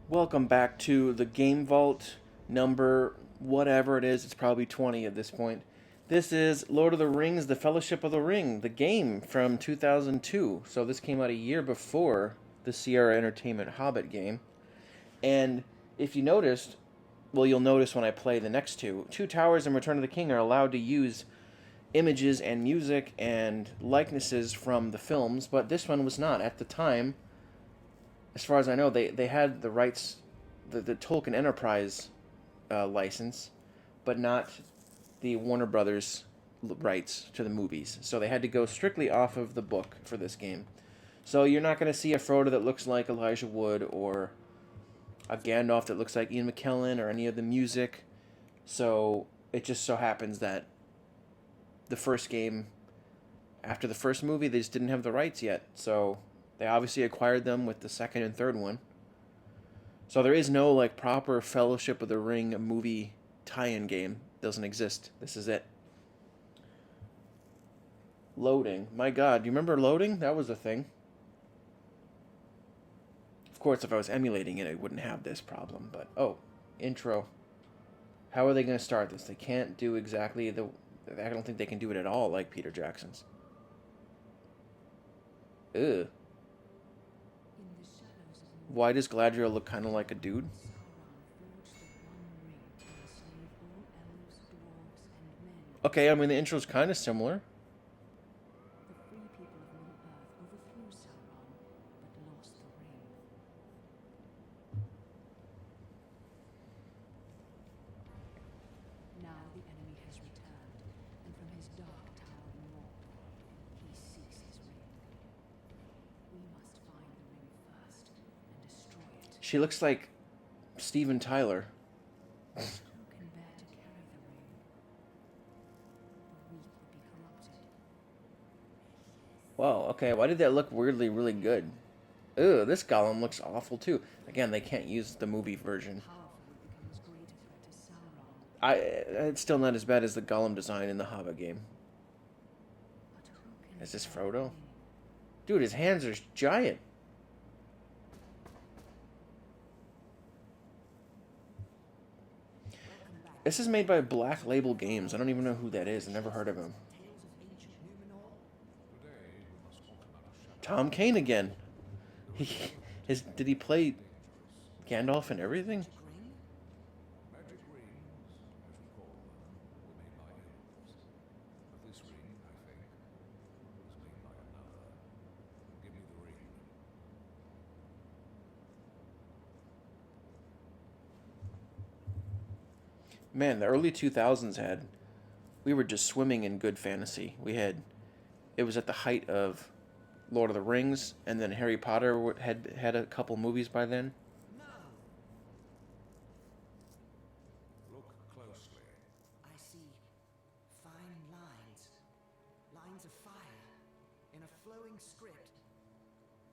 Welcome back to the Game Vault number whatever it is. It's probably 20 at this point. This is Lord of the Rings: The Fellowship of the Ring, the game from 2002. So this came out a year before the Sierra Entertainment Hobbit game. And if you noticed, well, you'll notice when I play the next two. Two Towers and Return of the King are allowed to use images and music and likenesses from the films, but this one was not. At the time, as far as I know, they had the rights, the Tolkien Enterprise license, but not the Warner Brothers rights to the movies. So they had to go strictly off of the book for this game. So you're not going to see a Frodo that looks like Elijah Wood or a Gandalf that looks like Ian McKellen or any of the music. So it just so happens that the first game, after the first movie, they just didn't have the rights yet. So they obviously acquired them with the second and third one. So there is no like proper Fellowship of the Ring movie tie-in game. Doesn't exist. This is it. Loading. My God, do you remember loading? That was a thing. Of course, if I was emulating it, I wouldn't have this problem. But oh, intro. How are they going to start this? They can't do exactly the. I don't think they can do it at all like Peter Jackson's. Ugh. Why does Gladriel look kind of like a dude? Okay, I mean the intro's kind of similar. She looks like Steven Tyler. Whoa, okay, why did that look weirdly really good? Ugh, this Gollum looks awful too. Again, they can't use the movie version. It's still not as bad as the Gollum design in the Hobbit game. Is this Frodo? Dude, his hands are giant. This is made by Black Label Games. I don't even know who that is. I never heard of him. Tom Kane again. He did he play Gandalf and everything? Man, the early 2000s had we were just swimming in good fantasy. We had it was at the height of Lord of the Rings, and then Harry Potter had a couple movies by then. Look closely. I see fine lines. Lines of fire. In a flowing script.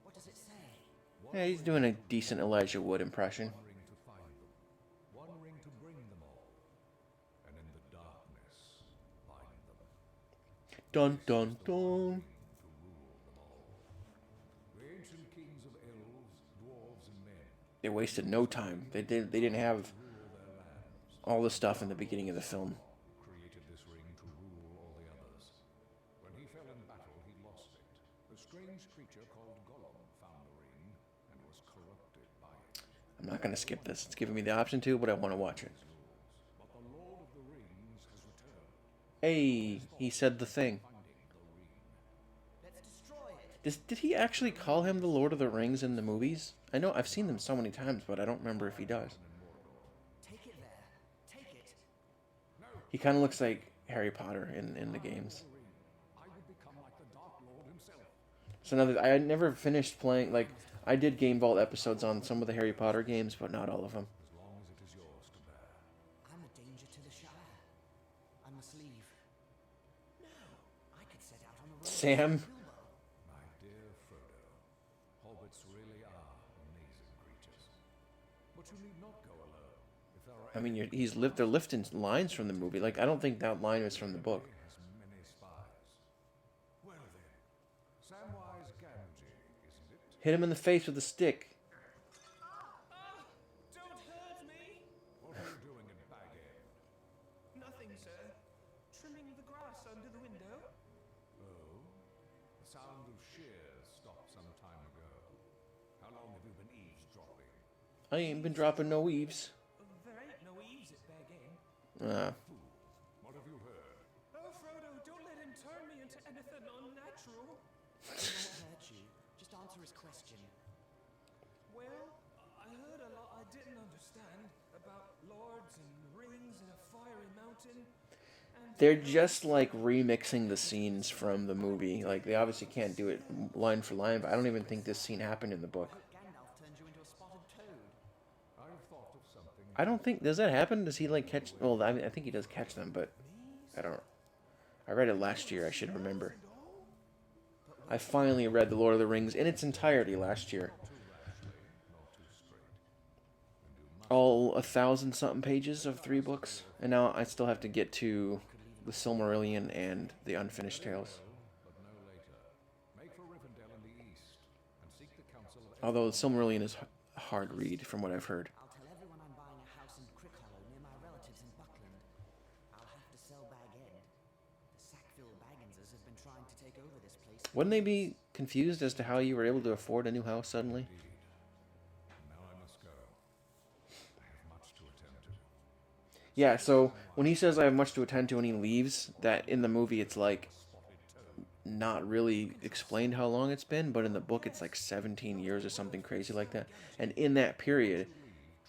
What does it say? Yeah, he's doing a decent Elijah Wood impression. One ring to find them, one ring to bring them all, and in the darkness bind them. Dun dun dun. To rule them all. The ancient kings of elves, dwarves, and men They wasted no time. They didn't have rule their lands, all the stuff in the beginning of the film. created this ring to rule all the others. When he fell in battle, he lost it. A strange creature called Gollum found the ring and was corrupted by it. I'm not gonna skip this. It's giving me the option to, but I want to watch it. But the Lord of the Rings has returned, Hey, he said the thing. finding the ring. Let's destroy it. Did he actually call him the Lord of the Rings in the movies? I know I've seen them so many times, but I don't remember if he does. Take it there. Take it. He kind of looks like Harry Potter in the games. I would become like the Dark Lord himself. So another, I had never finished playing. Like I did Game Vault episodes on some of the Harry Potter games, but not all of them. As long as it is yours to bear. I'm a danger to the Shire. I must leave. No, I could set out on the road. Sam, My dear Frodo, hobbits really are amazing creatures. But you need not go alone. If there are I mean, they're lifting lines from the movie. Like I don't think that line was from the book. has many spies. Well then, Samwise Gamgee, isn't it? Hit him in the face with a stick. sound of shears stopped some time ago. How long have you been eavesdropping? I ain't been dropping no eaves. There ain't no eaves at Bag End. What have you heard? Oh, Frodo, don't let him turn me into anything unnatural. He won't hurt you. Just answer his question. Well, I heard a lot I didn't understand about lords and rings and a fiery mountain. And They're just like remixing the scenes from the movie. Like, they obviously can't do it line for line, but I don't even think this scene happened in the book. I hope Gandalf turned you into a spotted toad. I've thought of something. I don't think... Does that happen? Does he, like, catch... Well, I think he does catch them, but I don't... I read it last year. I should remember. I finally read The Lord of the Rings in its entirety last year. Too rashly, not too straight. And you must All 1,000-something pages of 3 books. And now I still have to get to the Silmarillion and the Unfinished Tales. but no later. Make for Rivendell in the east, and seek the counsel of Although the Silmarillion is a hard read, from what I've heard. I'll tell everyone I'm buying a house in Crickhollow near my relatives in Buckland. I'll have to sell Bag End. The Sackville Bagginses have been trying to take over this place. Wouldn't they be confused as to how you were able to afford a new house suddenly? Now I must go. I have much to attend to. Yeah, so when he says I have much to attend to and he leaves, that in the movie it's like not really explained how long it's been, but in the book it's like 17 years or something crazy like that. And in that period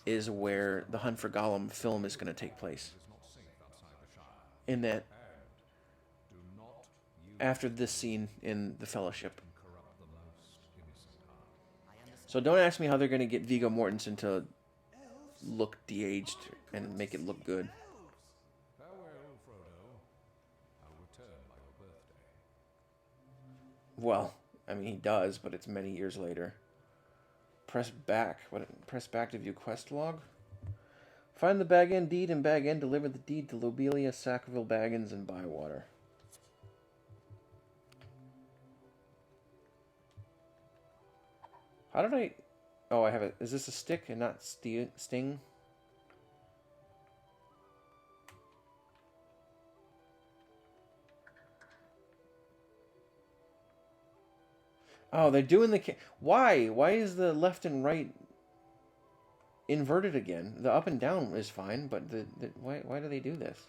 is where the Hunt for Gollum film is going to take place. It's not safe outside the Shire. In that, Do not use after this scene in The Fellowship. corrupt the most innocent heart. So don't ask me how they're going to get Viggo Mortensen to look de-aged and make it look good. Farewell, Frodo. I'll return by your birthday. Well, I mean, he does, but it's many years later. Press back. Press back to view quest log. Find the Bag End deed, and Bag End deliver the deed to Lobelia, Sackville Baggins, and Bywater. How did I... Oh, I have it. Is this a stick and not sting? Oh, they're doing the... Why? Why is the left and right inverted again? The up and down is fine, but why do they do this?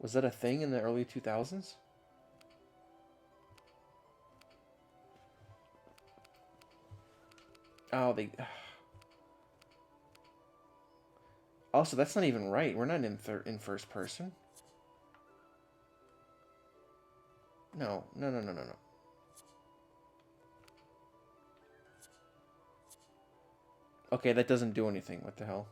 Was that a thing in the early 2000s? Oh, they... Also, that's not even right. We're not in first person. No. Okay, that doesn't do anything. What the hell?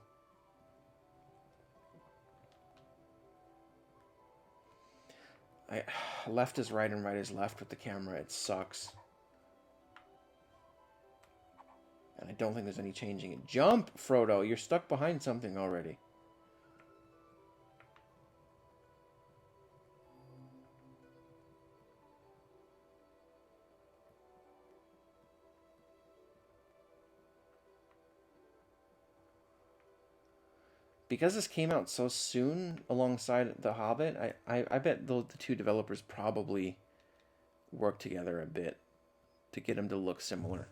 Left is right and right is left with the camera. It sucks. And I don't think there's any changing it. Jump, Frodo! You're stuck behind something already. Because this came out so soon alongside The Hobbit, I bet the two developers probably worked together a bit to get them to look similar.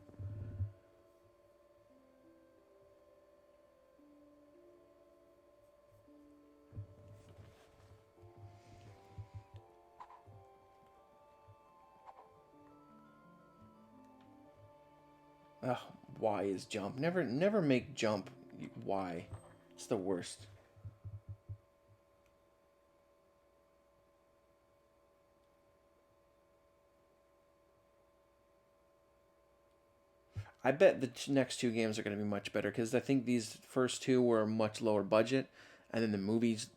Ugh, Y is jump. Never make jump Y. It's the worst. I bet the next two games are going to be much better because I think these first two were much lower budget, and then the movies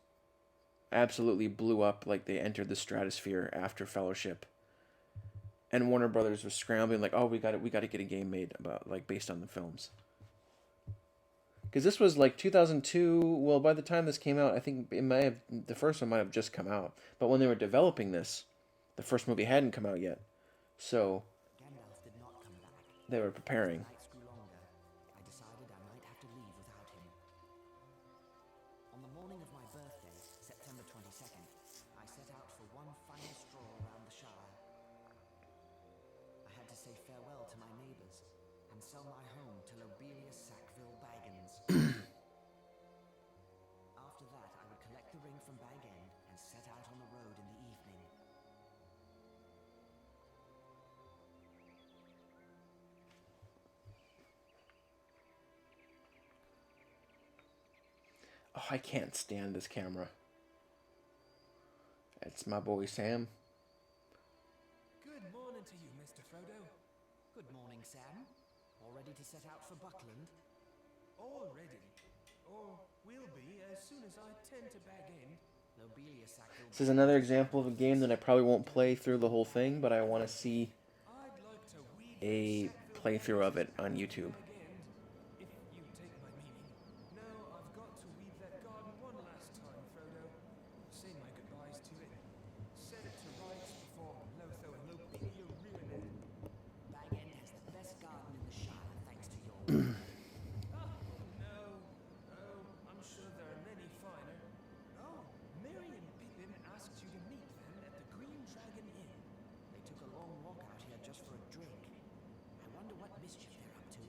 absolutely blew up. Like, they entered the stratosphere after Fellowship, and Warner Brothers was scrambling like, "Oh, we got to get a game made about, like, based on the films." Because this was like 2002. Well, by the time this came out, I think the first one might have just come out. But when they were developing this, the first movie hadn't come out yet, so Gandalf did not come back. they were preparing. Nights grew longer. I decided I might have to leave without him. On the morning of my birthday, September 22nd, I set out for one final stroll around the Shire. say farewell to my neighbors and sell my home to Lobelia Sackville Baggins. After that, I would collect the ring from Bag End and set out on the road in the evening. Oh, I can't stand this camera. It's my boy Sam. Good morning to you, Mr. Frodo. Good morning, Sam. All ready to set out for Buckland? Already. Or will be as soon as I tend to Bag End. Lobelia Sackville. This is another example of a game that I probably won't play through the whole thing, but I want to see I'd like to weed a Sackville playthrough of it on Baggins YouTube. Bag End, if you take my meaning. Now I've got to weed that garden one last time, Frodo. Say my goodbyes to it. Set it to rights before Lotho and Lobelia ruin it. Bag End has the best garden in the Shire, thanks to your work. No. Oh, I'm sure there are many finer. Oh, Merry and Pippin asked you to meet them at the Green Dragon Inn. They took a long walk out here just for a drink. I wonder what mischief they're up to.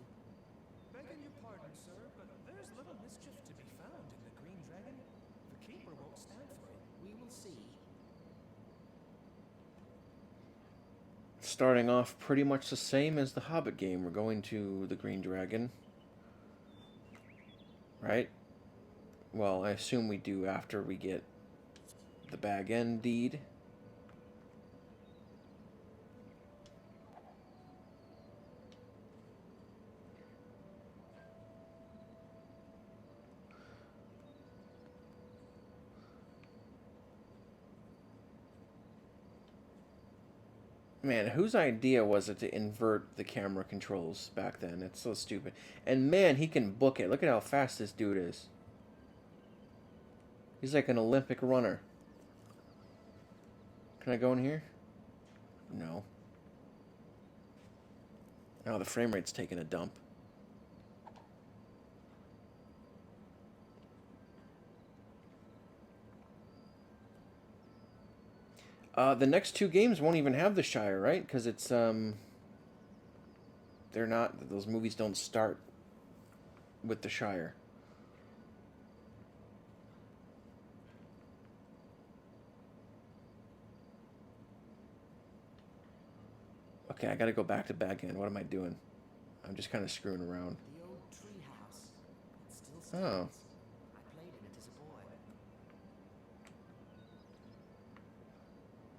Begging your pardon, sir, but there's little mischief to be found in the Green Dragon. The keeper won't stand for it. We will see. Starting off pretty much the same as the Hobbit game. We're going to the Green Dragon. Right? Well, I assume we do after we get the Bag End deed. Man, whose idea was it to invert the camera controls back then? It's so stupid. And man, he can book it. Look at how fast this dude is. He's like an Olympic runner. Can I go in here? No. Oh, the frame rate's taking a dump. The next two games won't even have the Shire, right? Because it's, they're not, those movies don't start with the Shire. Okay, I gotta go back to Bag End. What am I doing? I'm just kind of screwing around. The old tree house. It still stands. Oh. I played in it as a boy.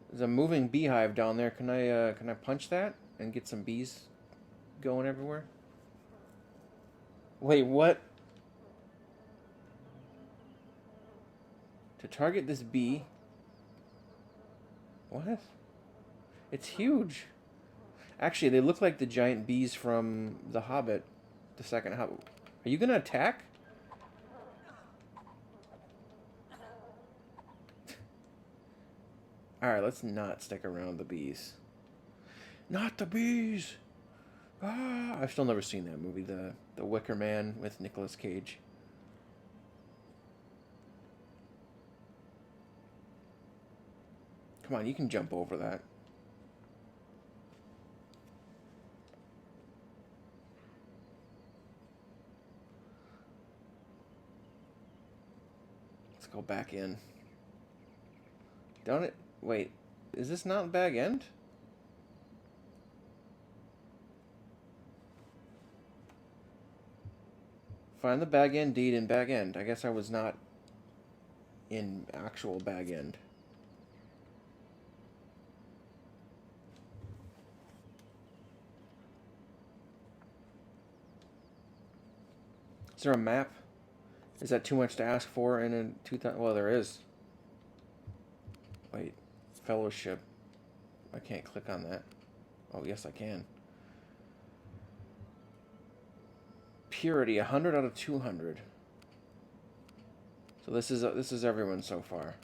There's a moving beehive down there. Can I punch that and get some bees going everywhere? Wait, what? To target this bee. What? It's huge. Actually, they look like the giant bees from The Hobbit, the second Hobbit. Are you gonna attack? Alright, let's not stick around the bees. Not the bees! Ah! I've still never seen that movie, the Wicker Man with Nicolas Cage. Come on, you can jump over that. Let's go back in. Don't it? Wait, is this not Bag End? Find the Bag End deed in Bag End. I guess I was not in actual Bag End. Is there a map? Is that too much to ask for in a 2000? Well, there is. Wait, fellowship. I can't click on that. Oh, yes, I can. Purity, 100 out of 200. So this is everyone so far.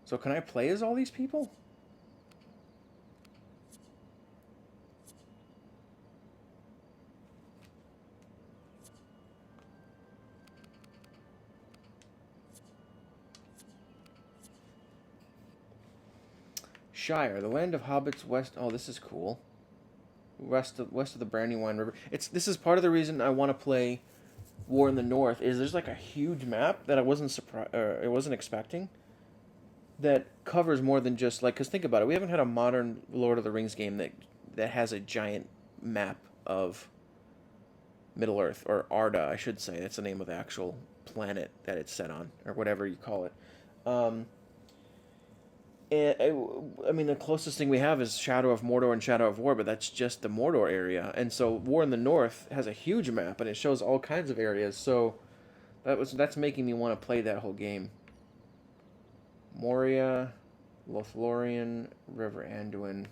So can I play as all these people? Shire, the land of hobbits west. Oh, this is cool. west of the Brandywine River. This is part of the reason I want to play War in the North. Is there's like a huge map that I wasn't expecting. That covers more than just like, because think about it, we haven't had a modern Lord of the Rings game that has a giant map of Middle Earth, or Arda, I should say. That's the name of the actual planet that it's set on, or whatever you call it. I mean, the closest thing we have is Shadow of Mordor and Shadow of War, but that's just the Mordor area. And so War in the North has a huge map, and it shows all kinds of areas. So that's making me want to play that whole game. Moria, Lothlorien, River Anduin.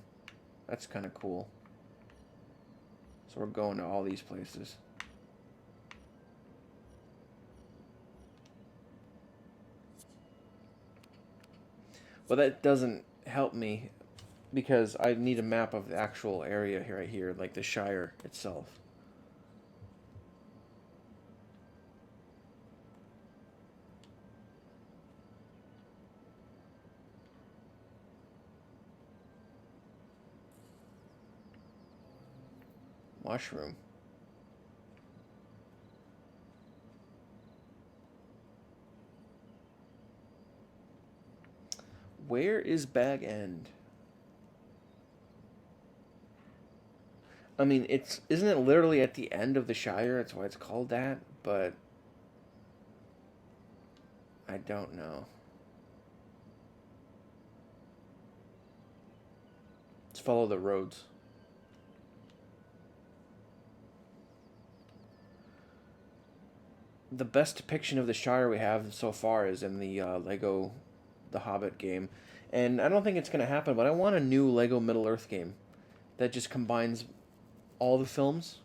That's kind of cool. So we're going to all these places. But that doesn't help me because I need a map of the actual area here, right here, like the Shire itself. Mushroom. Where is Bag End? I mean, isn't it literally at the end of the Shire? That's why it's called that, but I don't know. Let's follow the roads. The best depiction of the Shire we have so far is in the Lego The Hobbit game. And I don't think it's going to happen, but I want a new Lego Middle-earth game that just combines all the films.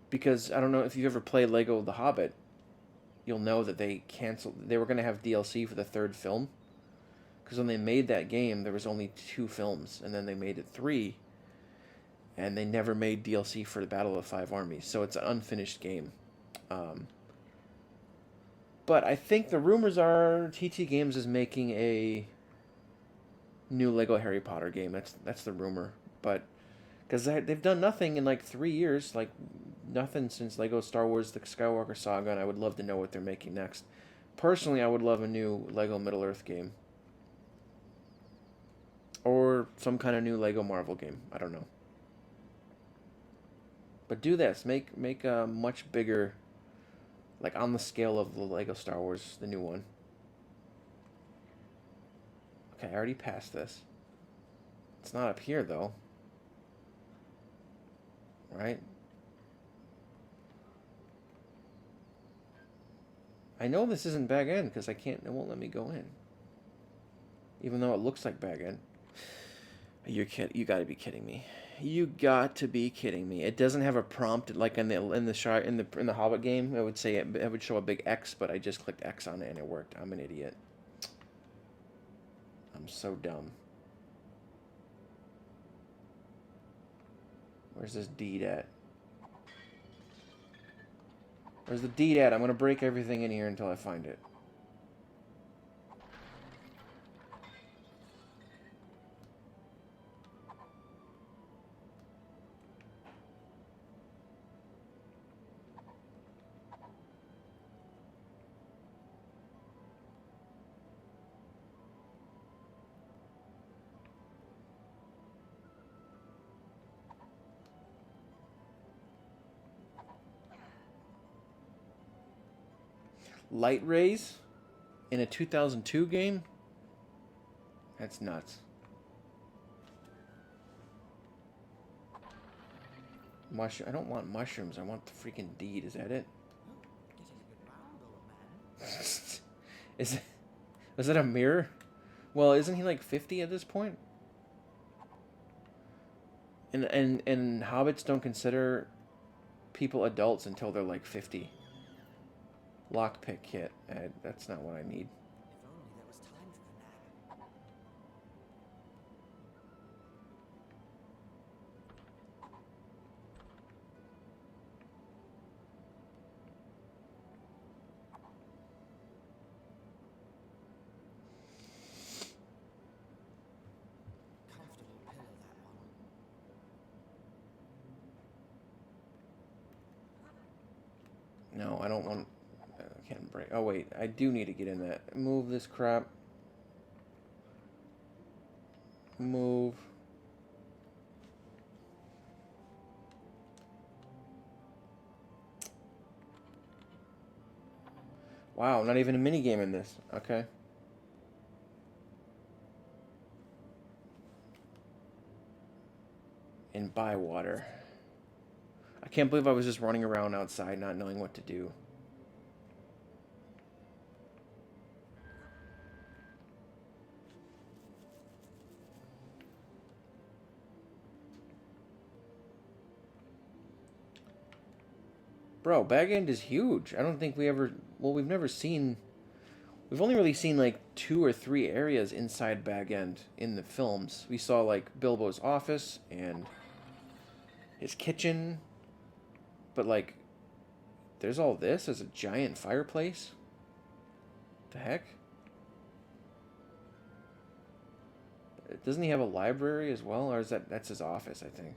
Because I don't know if you've ever played Lego The Hobbit, you'll know that they were going to have DLC for the third film. Because when they made that game, there was only 2 films, and then they made it 3. And they never made DLC for the Battle of the Five Armies, so it's an unfinished game. But I think the rumors are TT Games is making a new Lego Harry Potter game. That's the rumor. But because they've done nothing in like 3 years, like nothing since Lego Star Wars: The Skywalker Saga, and I would love to know what they're making next. Personally, I would love a new Lego Middle Earth game. Or some kind of new Lego Marvel game. I don't know. But do this. Make a much bigger, like on the scale of the Lego Star Wars, the new one. Okay, I already passed this. It's not up here though. Right? I know this isn't Bag End because it won't let me go in. Even though it looks like Bag End. You got to be kidding me. You got to be kidding me. It doesn't have a prompt like in the Hobbit game. It would say it would show a big X, but I just clicked X on it and it worked. I'm an idiot. I'm so dumb. Where's this deed at? Where's the deed at? I'm gonna break everything in here until I find it. Light rays in a 2002 game? That's nuts. I don't want mushrooms. I want the freaking deed. Is that it? Is that a mirror? Well, isn't he like 50 at this point? And hobbits don't consider people adults until they're like 50. Lockpick kit. That's not what I need. If only there was time for a nap. Comfortable pillow, that one. No, I don't want... I can't break... Oh, wait. I do need to get in that. Move this crap. Move. Wow, not even a minigame in this. Okay. In Bywater. I can't believe I was just running around outside not knowing what to do. Bro, Bag End is huge. I don't think we ever... Well, we've never seen... We've only really seen, like, 2 or 3 areas inside Bag End in the films. We saw, like, Bilbo's office and his kitchen. But, like, there's all this as a giant fireplace? The heck? Doesn't he have a library as well? Or is that's his office, I think.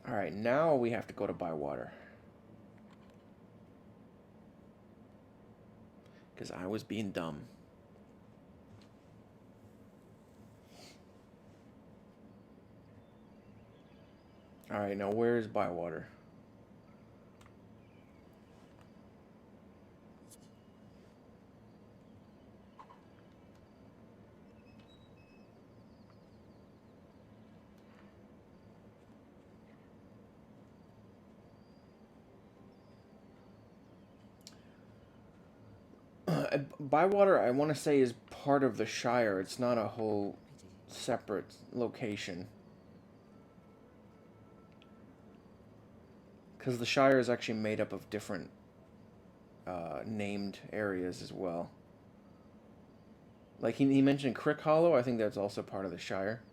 Alright, now we have to go to Bywater. Because I was being dumb. Alright, now where is Bywater? Bywater, I want to say, is part of the Shire. It's not a whole separate location. Because the Shire is actually made up of different named areas as well. Like, he mentioned Crick Hollow. I think that's also part of the Shire.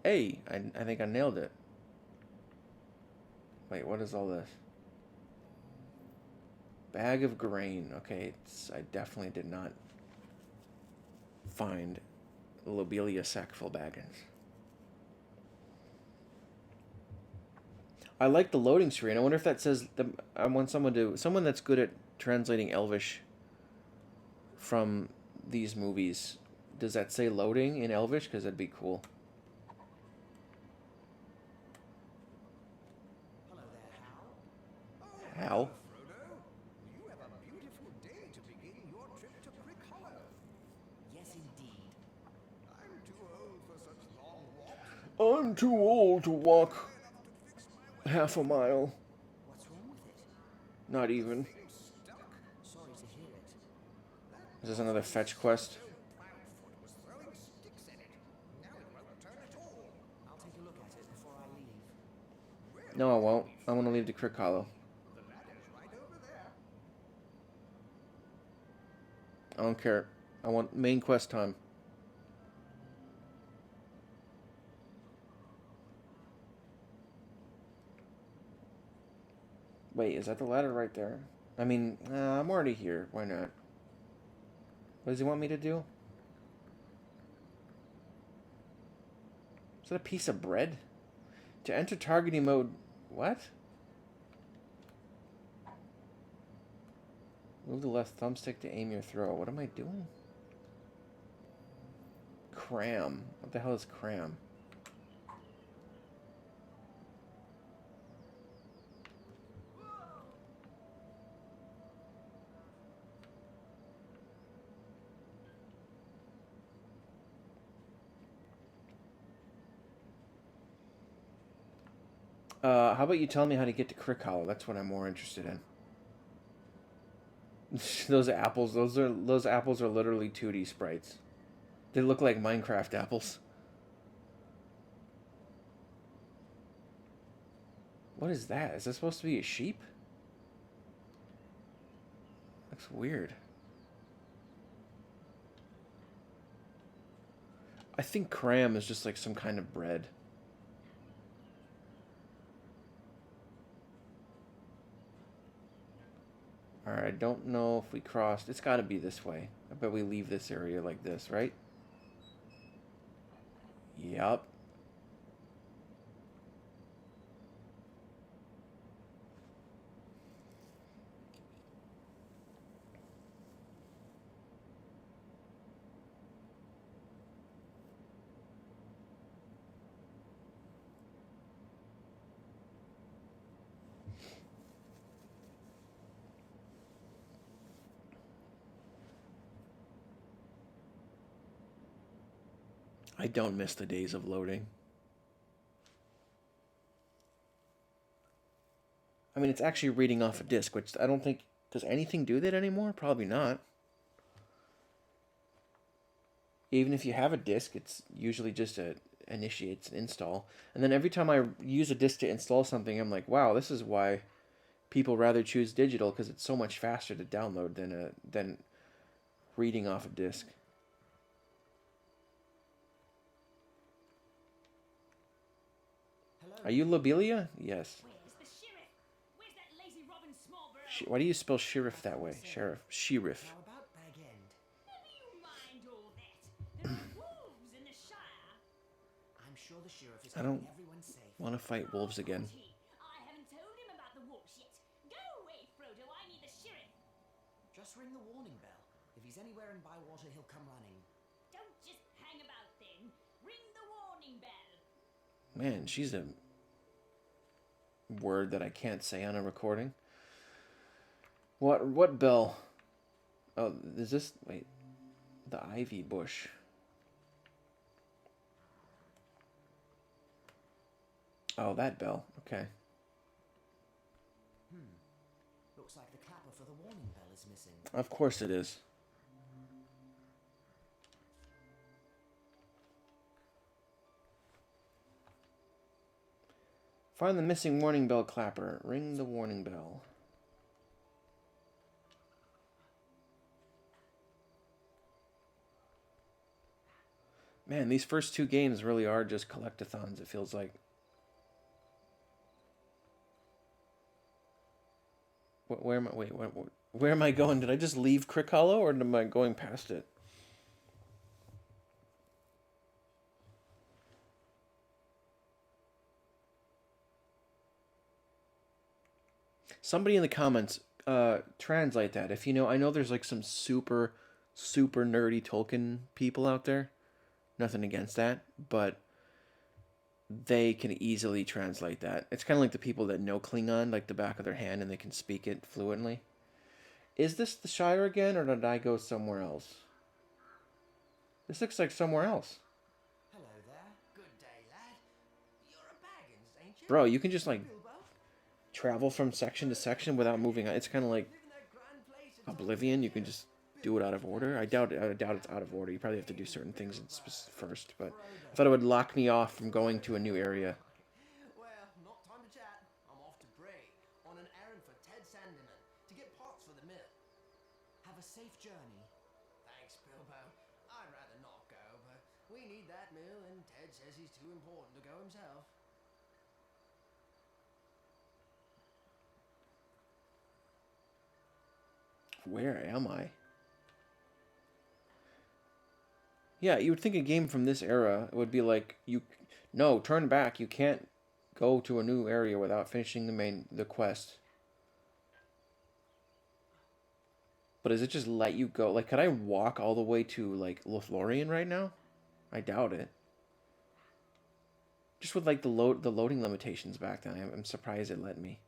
Hey, I think I nailed it. Wait, what is all this? Bag of grain. Okay, I definitely did not find Lobelia Sackful Baggins. I like the loading screen. I wonder if that says... I want someone that's good at translating Elvish from these movies. Does that say loading in Elvish? Because that'd be cool. Hal? Frodo, you have a beautiful day to begin your trip to Crick Hollow. Yes, indeed. I'm too old for such long walks. I'm too old to walk half a mile. What's wrong with it? Not even. Stuck. Sorry to hear it. Is this another fetch quest? Proudfoot was throwing sticks at it. Now it won't turn at all. I'll take a look at it before I leave. No, I won't. I want to leave to Crick Hollow. The ladder's right over there. I don't care. I want main quest time. Wait, is that the ladder right there? I mean, I'm already here. Why not? What does he want me to do? Is that a piece of bread? To enter targeting mode... What? Move the left thumbstick to aim your throw. What am I doing? Cram. What the hell is cram? How about you tell me how to get to Crick Hollow? That's what I'm more interested in. Those apples, those apples are literally 2D sprites. They look like Minecraft apples. What is that? Is that supposed to be a sheep? Looks weird. I think cram is just like some kind of bread. Alright, I don't know if we crossed. It's got to be this way. I bet we leave this area like this, right? Yup. I don't miss the days of loading. I mean, it's actually reading off a disk, which I don't think... Does anything do that anymore? Probably not. Even if you have a disk, it's usually just initiates an install. And then every time I use a disk to install something, I'm like, wow, this is why people rather choose digital, because it's so much faster to download than reading off a disk. Hello? Are you Lobelia? Yes. Where's the sheriff? Where's that lazy Robin Smallborough? Why do you spell sheriff that way? Sheriff. Sheriff. Now about Bag End. Never you mind all that. There are wolves in the Shire. I'm sure the sheriff is I don't keeping everyone safe. want to fight wolves again. I haven't told him about the wolves yet. Go away, Frodo. I need the sheriff. Just ring the warning bell. If he's anywhere in Bywater, he'll come running. Don't just hang about then. Ring the warning bell. Man, she's a word that I can't say on a recording. What bell? Oh, is this... Wait. The ivy bush. Oh, that bell. Okay. Looks like the clapper for the warning bell is missing. Of course it is. Find the missing warning bell clapper. Ring the warning bell. Man, these first two games really are just collectathons, it feels like. Where am I? Wait, where am I going? Did I just leave Crick Hollow, or am I going past it? Somebody in the comments, translate that. If you know, I know there's like some super nerdy Tolkien people out there. Nothing against that, but they can easily translate that. It's kind of like the people that know Klingon like the back of their hand and they can speak it fluently. Is this the Shire again, or did I go somewhere else? This looks like somewhere else. Hello there. Good day, lad. You're a Baggins, ain't you? Bro, you can just like Bilbo? travel from section to section without moving. It's kind of like Live in that grand place in Oblivion. You can just do it out of order. I doubt it's out of order. You probably have to do certain things first, but I thought it would lock me off from going to a new area. Well, not time to chat. I'm off to Bray on an errand for Ted Sandeman to get parts for the mill. Have a safe journey. Thanks, Bilbo. I'd rather not go, but we need that mill, and Ted says he's too important to go himself. Where am I? Yeah, you would think a game from this era would be like, no, turn back. You can't go to a new area without finishing the quest. But does it just let you go? Like, could I walk all the way to, like, Lothlorien right now? I doubt it. Just with, like, the loading limitations back then, I'm surprised it let me.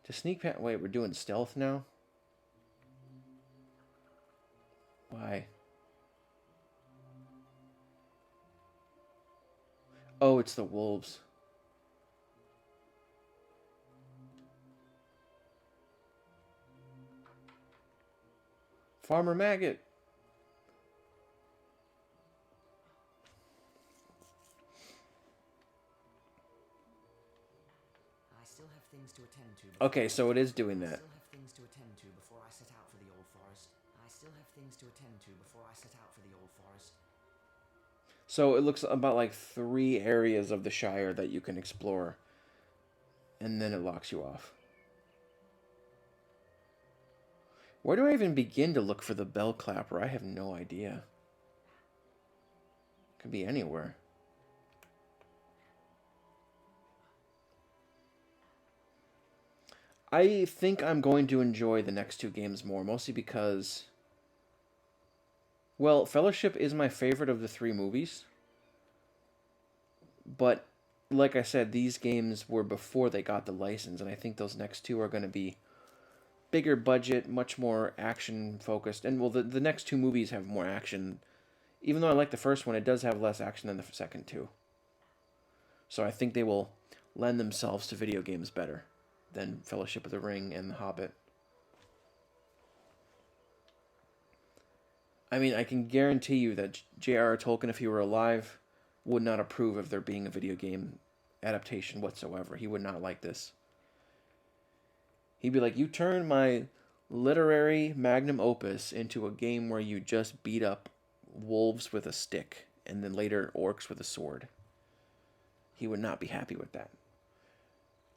To sneak past... Wait, we're doing stealth now? Why? Oh, it's the wolves. Farmer Maggot. I still have things to attend to. Okay, so it is doing I that. still have things to attend to before I set out for the Old Forest. I still have things to attend to before I set out for the Old Forest. So it looks about like 3 areas of the Shire that you can explore. And then it locks you off. Where do I even begin to look for the bell clapper? I have no idea. Could be anywhere. I think I'm going to enjoy the next 2 games more, mostly because, well, Fellowship is my favorite of the 3 movies. But, like I said, these games were before they got the license, and I think those next 2 are going to be bigger budget, much more action focused. And, well, the next 2 movies have more action. Even though I like the first one, it does have less action than the second 2. So I think they will lend themselves to video games better than Fellowship of the Ring and The Hobbit. I mean, I can guarantee you that J.R.R. Tolkien, if he were alive, would not approve of there being a video game adaptation whatsoever. He would not like this. He'd be like, you turn my literary magnum opus into a game where you just beat up wolves with a stick and then later orcs with a sword. He would not be happy with that.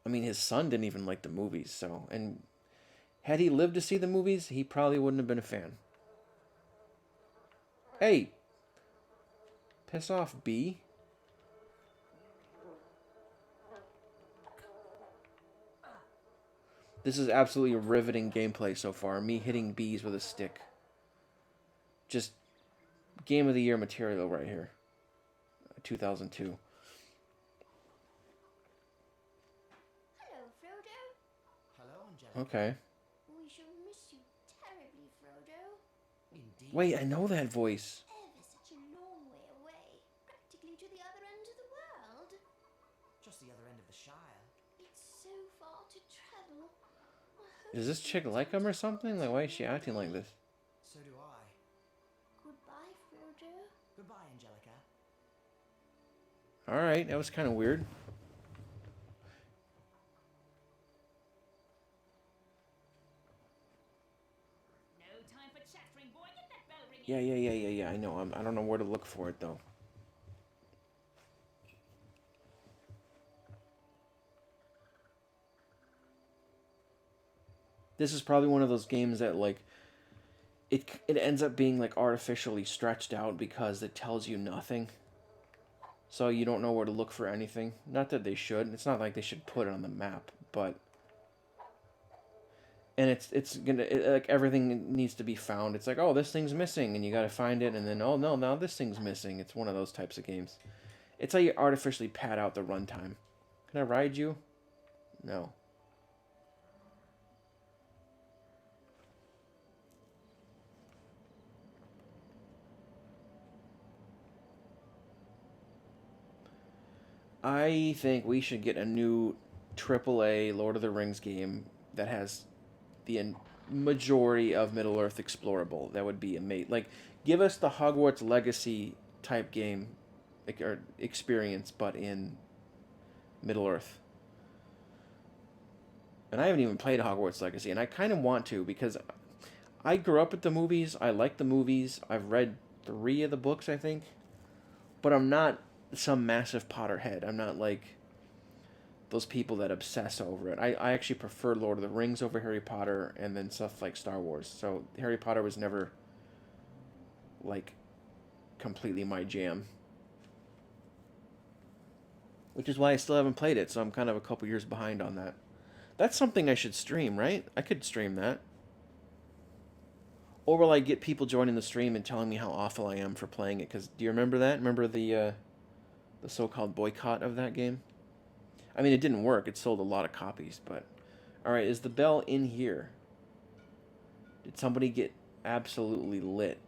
I mean, his son didn't even like the movies, so, and had he lived to see the movies, he probably wouldn't have been a fan. Hey! Piss off, bee. This is absolutely riveting gameplay so far. Me hitting bees with a stick. Just Game of the Year material right here. 2002. Hello, Frodo. Hello, Angelica. Okay. We shall miss you terribly, Frodo. Indeed. Wait, I know that voice. Ever such a long way away, practically to the other end of the world. Just the other end of the Shire. It's so far to travel. Does this chick like him or something? Like, why is she acting like this? So do I. Goodbye, Frodo. Goodbye, Angelica. Alright, that was kind of weird. No time for chattering, boy. Get that bell ringing. Yeah, I know. I don't know where to look for it, though. This is probably one of those games that, like, it ends up being, like, artificially stretched out because it tells you nothing. So you don't know where to look for anything. Not that they should. It's not like they should put it on the map, but... And it's gonna... like, everything needs to be found. It's like, oh, this thing's missing, and you gotta find it, and then, oh, no, now this thing's missing. It's one of those types of games. It's how you artificially pad out the runtime. Can I ride you? No. I think we should get a new AAA Lord of the Rings game that has the majority of Middle-earth explorable. That would be amazing. Like, give us the Hogwarts Legacy type game or experience, but in Middle-earth. And I haven't even played Hogwarts Legacy, and I kind of want to because I grew up with the movies. I like the movies. I've read 3 of the books, I think. But I'm not some massive Potterhead. I'm not like those people that obsess over it. I actually prefer Lord of the Rings over Harry Potter and then stuff like Star Wars. So Harry Potter was never like completely my jam. Which is why I still haven't played it, so I'm kind of a couple years behind on that. That's something I should stream, right? I could stream that. Or will I get people joining the stream and telling me how awful I am for playing it? Because do you remember that? Remember the so-called boycott of that game? I mean, it didn't work. It sold a lot of copies, but... Alright, is the bell in here? Did somebody get absolutely lit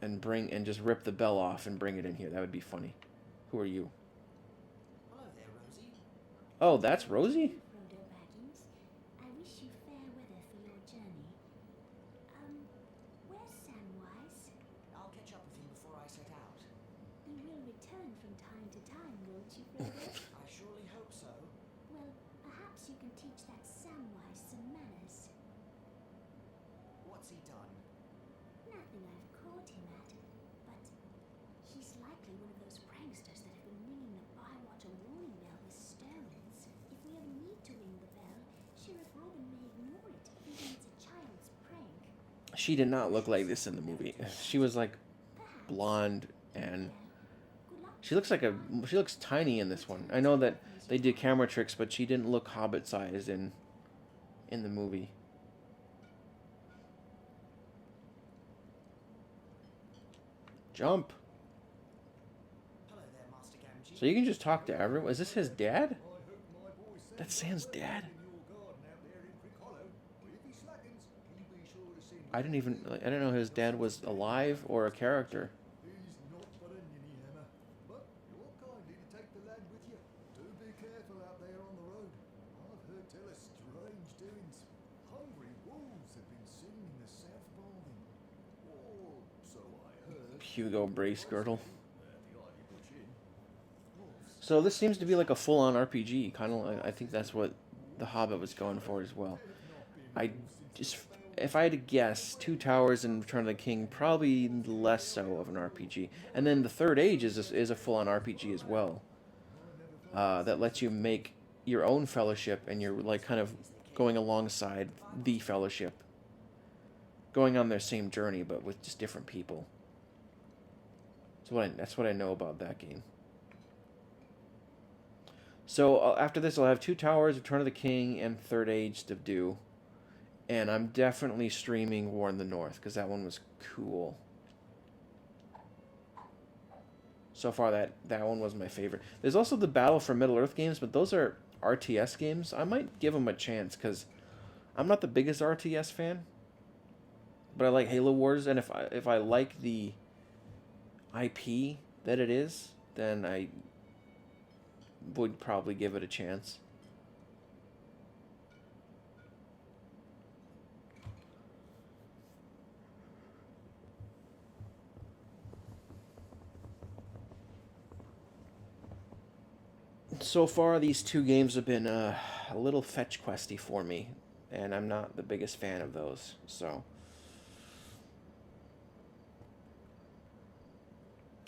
and just rip the bell off and bring it in here? That would be funny. Who are you? Hello there, Rosie. Oh, that's Rosie? Frodo Baggins, I wish you fair weather for your journey. Where's Samwise? I'll catch up with him before I set out. You will return from time to time, won't you, Frodo? I surely hope so. Well, perhaps you can teach that Samwise some manners. What's he done? Nothing, of She did not look like this in the movie. She was like blonde, and she looks tiny in this one. I know that they did camera tricks, but she didn't look Hobbit sized in the movie. Jump. Hello there, Master Gamgee. So you can just talk to everyone. Is this his dad? That's Sam's dad. I didn't know his dad was alive or a character. He's not but a ninny hammer, but you're kindly to take the lad with you. Do be careful out there on the road. I've heard tell of strange doings. Hungry wolves have been seen in the South Barley. Or so I heard. Hugo Brace girdle. Behind you push in. So this seems to be like a full-on RPG, kind of like, I think that's what The Hobbit was going for as well. If I had to guess, Two Towers and Return of the King, probably less so of an RPG. And then the Third Age is a full-on RPG as well. That lets you make your own fellowship, and you're like kind of going alongside the fellowship. Going on their same journey, but with just different people. So that's what I know about that game. So after this, I'll have Two Towers, Return of the King, and Third Age to do. And I'm definitely streaming War in the North, because that one was cool. So far, that one was my favorite. There's also the Battle for Middle-earth games, but those are RTS games. I might give them a chance, because I'm not the biggest RTS fan. But I like Halo Wars, and if I like the IP that it is, then I would probably give it a chance. So far, these two games have been a little fetch questy for me, and I'm not the biggest fan of those, so...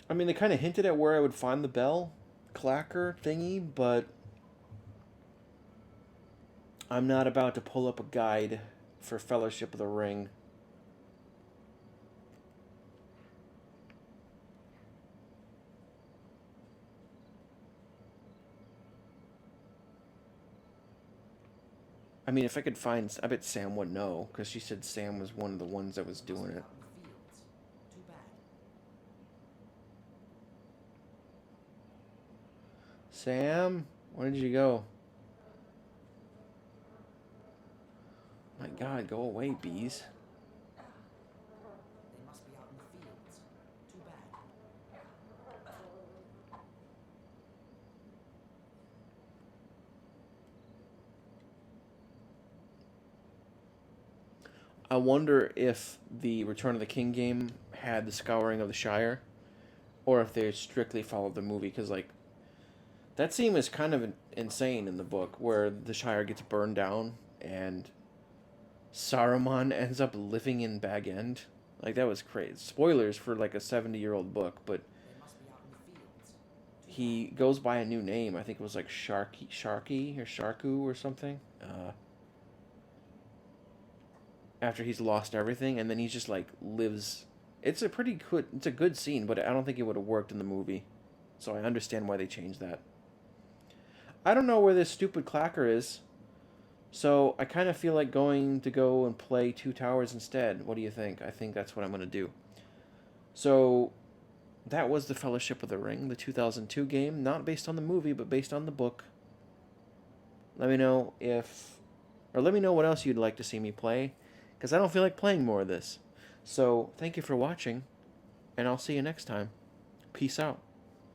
I mean, they kind of hinted at where I would find the bell clacker thingy, but I'm not about to pull up a guide for Fellowship of the Ring. I mean, if I could find... I bet Sam would know, because she said Sam was one of the ones that was doing it. Out in the fields. Too bad. Sam, where did you go? My God, go away, bees. They must be out in the fields. Too bad. I wonder if the Return of the King game had the Scouring of the Shire, or if they strictly followed the movie, because, like, that scene is kind of insane in the book, where the Shire gets burned down, and Saruman ends up living in Bag End. Like, that was crazy. Spoilers for, like, a 70-year-old book, but They must be out in the fields. he goes by a new name. I think it was, like, Sharky, or Sharku, or something. After he's lost everything, and then he just, like, lives... It's a good scene, but I don't think it would have worked in the movie. So I understand why they changed that. I don't know where this stupid clacker is, so I kind of feel like go and play Two Towers instead. What do you think? I think that's what I'm going to do. So that was the Fellowship of the Ring, the 2002 game, not based on the movie, but based on the book. Let me know let me know what else you'd like to see me play, because I don't feel like playing more of this. So thank you for watching, and I'll see you next time. Peace out.